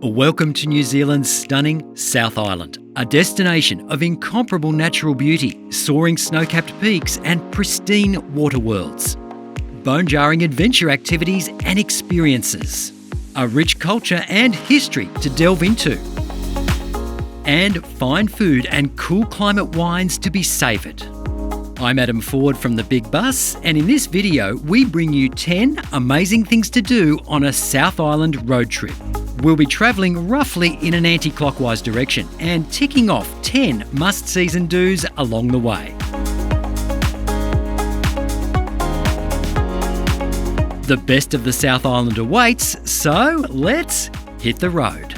Welcome to New Zealand's stunning South Island, a destination of incomparable natural beauty, soaring snow-capped peaks and pristine water worlds. Bone-jarring adventure activities and experiences. A rich culture and history to delve into. And fine food and cool climate wines to be savoured. I'm Adam Ford from The Big Bus, and in this video we bring you 10 amazing things to do on a South Island road trip. We'll be travelling roughly in an anti-clockwise direction and ticking off 10 must-sees and do's along the way. The best of the South Island awaits, so let's hit the road.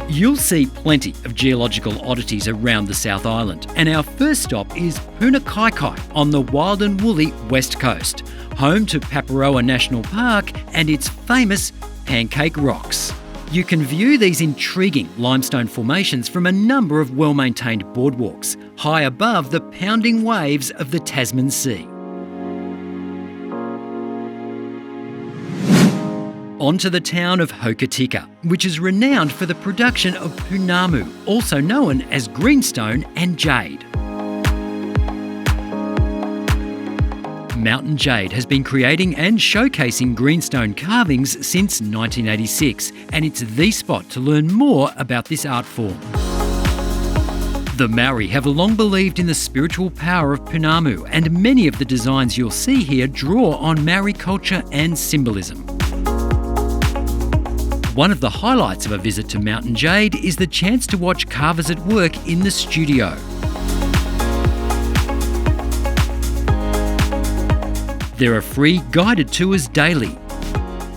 You'll see plenty of geological oddities around the South Island, and our first stop is Punakaiki on the wild and woolly west coast, home to Paparoa National Park and its famous Pancake rocks. You can view these intriguing limestone formations from a number of well-maintained boardwalks, high above the pounding waves of the Tasman Sea. On to the town of Hokitika, which is renowned for the production of Waipounamu, also known as Greenstone and jade. Mountain Jade has been creating and showcasing greenstone carvings since 1986, and it's the spot to learn more about this art form. The Maori have long believed in the spiritual power of Waipounamu, and many of the designs you'll see here draw on Maori culture and symbolism. One of the highlights of a visit to Mountain Jade is the chance to watch carvers at work in the studio. There are free guided tours daily.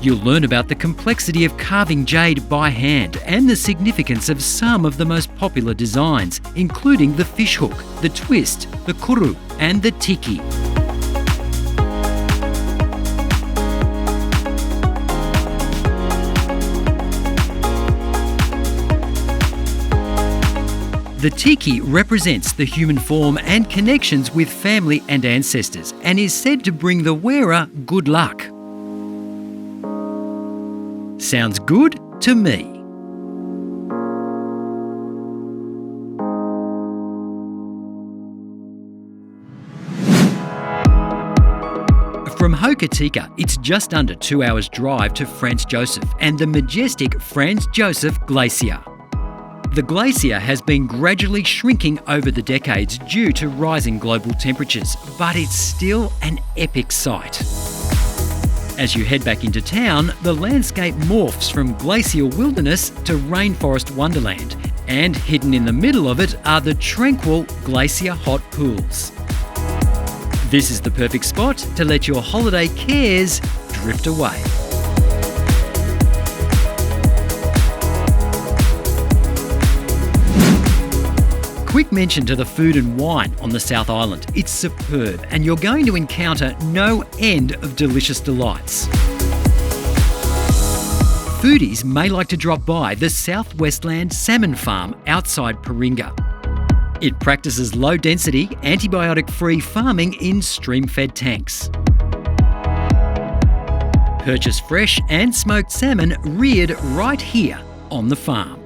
You'll learn about the complexity of carving jade by hand and the significance of some of the most popular designs, including the fishhook, the twist, the kuru and the tiki. The tiki represents the human form and connections with family and ancestors, and is said to bring the wearer good luck. Sounds good to me. From Hokitika, it's just under 2 hours drive to Franz Josef and the majestic Franz Josef Glacier. The glacier has been gradually shrinking over the decades due to rising global temperatures, but it's still an epic sight. As you head back into town, the landscape morphs from glacial wilderness to rainforest wonderland, and hidden in the middle of it are the tranquil glacier hot pools. This is the perfect spot to let your holiday cares drift away. Quick mention to the food and wine on the South Island. It's superb, and you're going to encounter no end of delicious delights. Foodies may like to drop by the South Westland Salmon Farm outside Paringa. It practices low-density, antibiotic-free farming in stream-fed tanks. Purchase fresh and smoked salmon reared right here on the farm.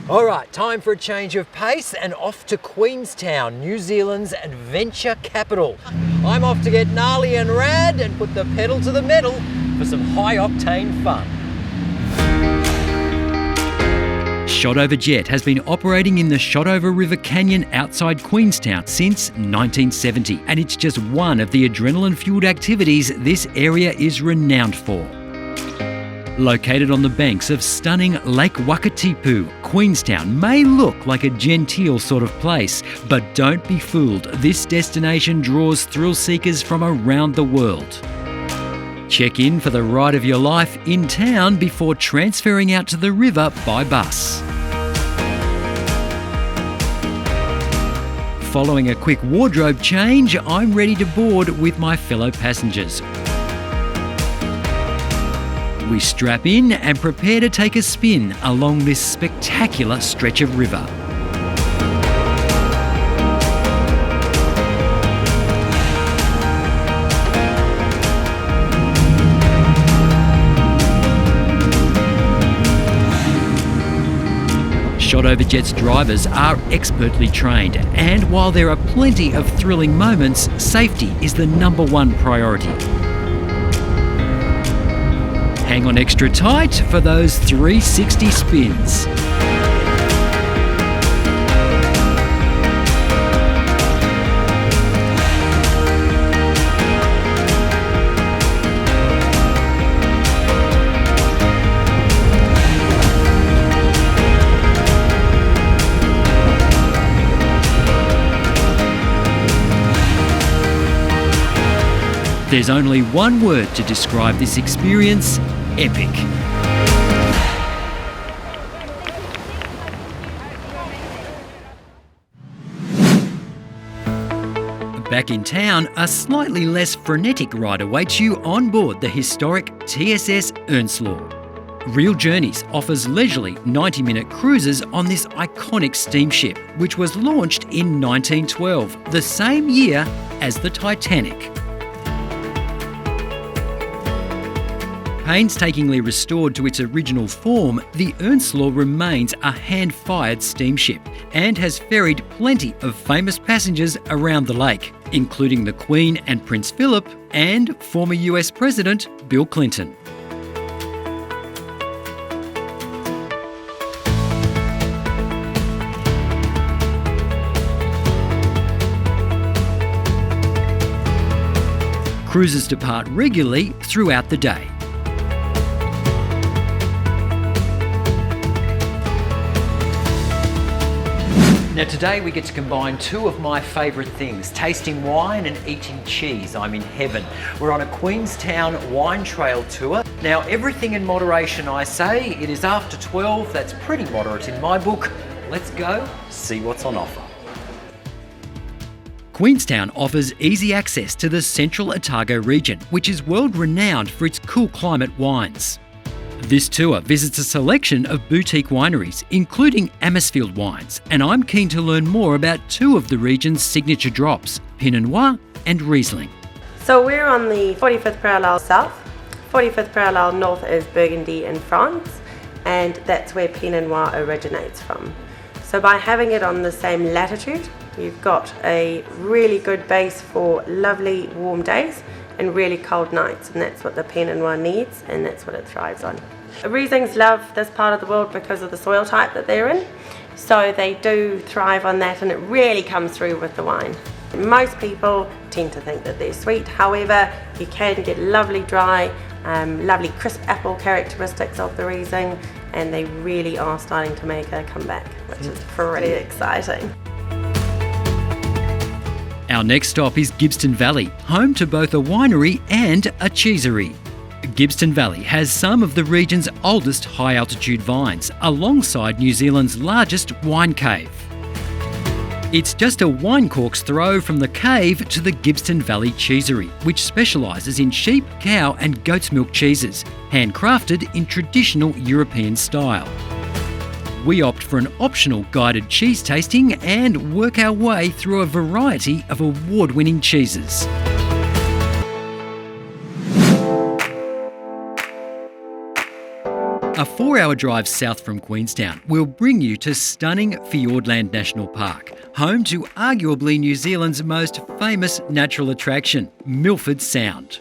Alright, time for a change of pace and off to Queenstown, New Zealand's adventure capital. I'm off to get gnarly and rad and put the pedal to the metal for some high-octane fun. Shotover Jet has been operating in the Shotover River Canyon outside Queenstown since 1970, and it's just one of the adrenaline-fueled activities this area is renowned for. Located on the banks of stunning Lake Waipounamu, Queenstown may look like a genteel sort of place, but don't be fooled, this destination draws thrill seekers from around the world. Check in for the ride of your life in town before transferring out to the river by bus. Following a quick wardrobe change, I'm ready to board with my fellow passengers. We strap in and prepare to take a spin along this spectacular stretch of river. Shotover Jet's drivers are expertly trained, and while there are plenty of thrilling moments, safety is the #1 priority. Hang on extra tight for those 360 spins. There's only one word to describe this experience: epic. Back in town, a slightly less frenetic ride awaits you on board the historic TSS Earnslaw. Real Journeys offers leisurely 90-minute cruises on this iconic steamship, which was launched in 1912, the same year as the Titanic. Painstakingly restored to its original form, the Earnslaw remains a hand-fired steamship and has ferried plenty of famous passengers around the lake, including the Queen and Prince Philip and former US President Bill Clinton. Cruises depart regularly throughout the day. Now today we get to combine two of my favourite things, tasting wine and eating cheese. I'm in heaven. We're on a Queenstown wine trail tour. Now everything in moderation, I say. It is after 12, that's pretty moderate in my book. Let's go see what's on offer. Queenstown offers easy access to the Central Otago region, which is world renowned for its cool climate wines. This tour visits a selection of boutique wineries, including Amersfield wines, and I'm keen to learn more about two of the region's signature drops, Pinot Noir and Riesling. So we're on the 45th parallel south. 45th parallel north is Burgundy and France, and that's where Pinot Noir originates from. So by having it on the same latitude, you've got a really good base for lovely warm days and really cold nights, and that's what the Pinot Noir needs, and that's what it thrives on. Rieslings love this part of the world because of the soil type that they're in, so they do thrive on that, and it really comes through with the wine. Most people tend to think that they're sweet, however you can get lovely dry, lovely crisp apple characteristics of the Riesling, and they really are starting to make a comeback, which is pretty exciting. Our next stop is Gibston Valley, home to both a winery and a cheesery. Gibston Valley has some of the region's oldest high-altitude vines, alongside New Zealand's largest wine cave. It's just a wine cork's throw from the cave to the Gibston Valley Cheesery, which specialises in sheep, cow and goat's milk cheeses, handcrafted in traditional European style. We opt for an optional guided cheese tasting and work our way through a variety of award-winning cheeses. A 4-hour drive south from Queenstown will bring you to stunning Fiordland National Park, home to arguably New Zealand's most famous natural attraction, Milford Sound.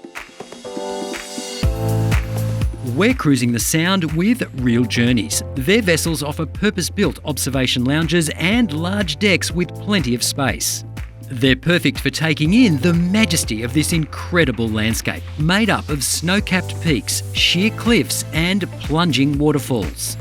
We're cruising the Sound with Real Journeys. Their vessels offer purpose-built observation lounges and large decks with plenty of space. They're perfect for taking in the majesty of this incredible landscape, made up of snow-capped peaks, sheer cliffs and plunging waterfalls.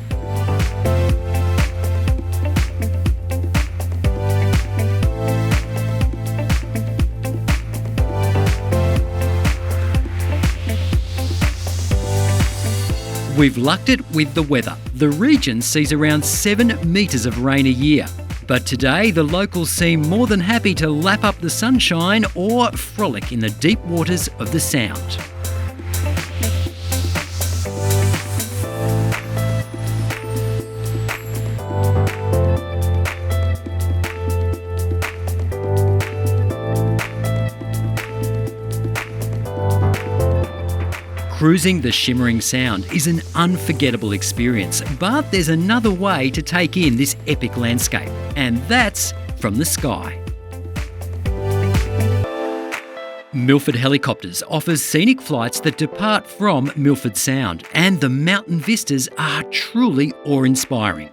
We've lucked it with the weather. The region sees around 7 metres of rain a year. But today, the locals seem more than happy to lap up the sunshine or frolic in the deep waters of the Sound. Cruising the shimmering sound is an unforgettable experience, but there's another way to take in this epic landscape, and that's from the sky. Milford Helicopters offers scenic flights that depart from Milford Sound, and the mountain vistas are truly awe-inspiring.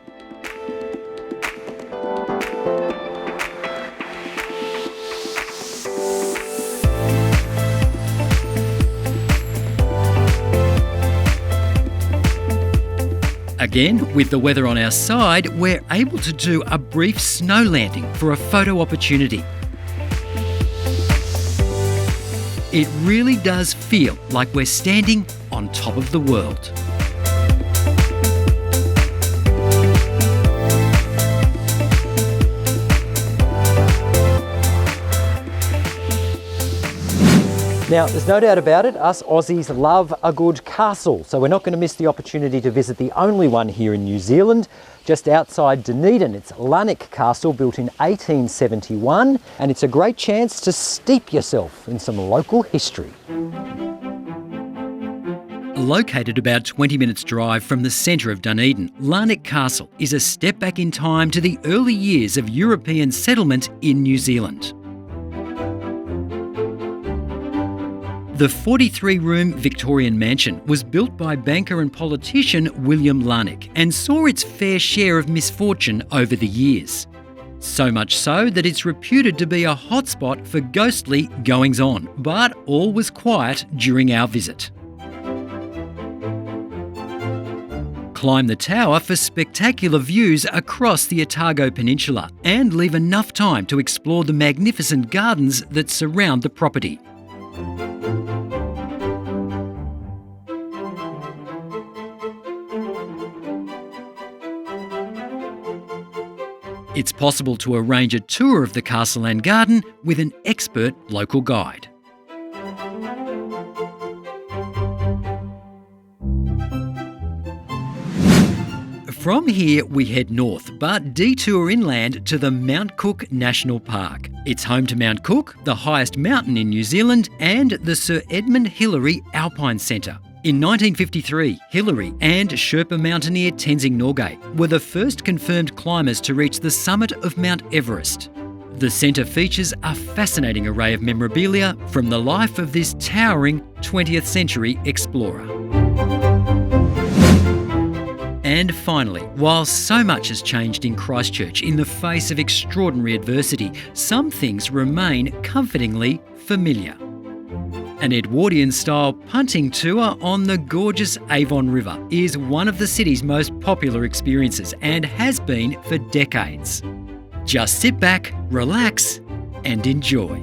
Again, with the weather on our side, we're able to do a brief snow landing for a photo opportunity. It really does feel like we're standing on top of the world. Now, there's no doubt about it, us Aussies love a good castle, so we're not going to miss the opportunity to visit the only one here in New Zealand, just outside Dunedin. It's Larnach Castle, built in 1871, and it's a great chance to steep yourself in some local history. Located about 20 minutes drive from the centre of Dunedin, Larnach Castle is a step back in time to the early years of European settlement in New Zealand. The 43-room Victorian mansion was built by banker and politician William Larnach and saw its fair share of misfortune over the years. So much so that it's reputed to be a hotspot for ghostly goings-on, but all was quiet during our visit. Climb the tower for spectacular views across the Otago Peninsula and leave enough time to explore the magnificent gardens that surround the property. It's possible to arrange a tour of the castle and garden with an expert local guide. From here we head north, but detour inland to the Mount Cook National Park. It's home to Mount Cook, the highest mountain in New Zealand, and the Sir Edmund Hillary Alpine Centre. In 1953, Hillary and Sherpa mountaineer Tenzing Norgay were the first confirmed climbers to reach the summit of Mount Everest. The centre features a fascinating array of memorabilia from the life of this towering 20th century explorer. And finally, while so much has changed in Christchurch in the face of extraordinary adversity, some things remain comfortingly familiar. An Edwardian-style punting tour on the gorgeous Avon River is one of the city's most popular experiences and has been for decades. Just sit back, relax, and enjoy.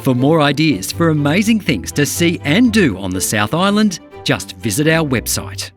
For more ideas for amazing things to see and do on the South Island, just visit our website.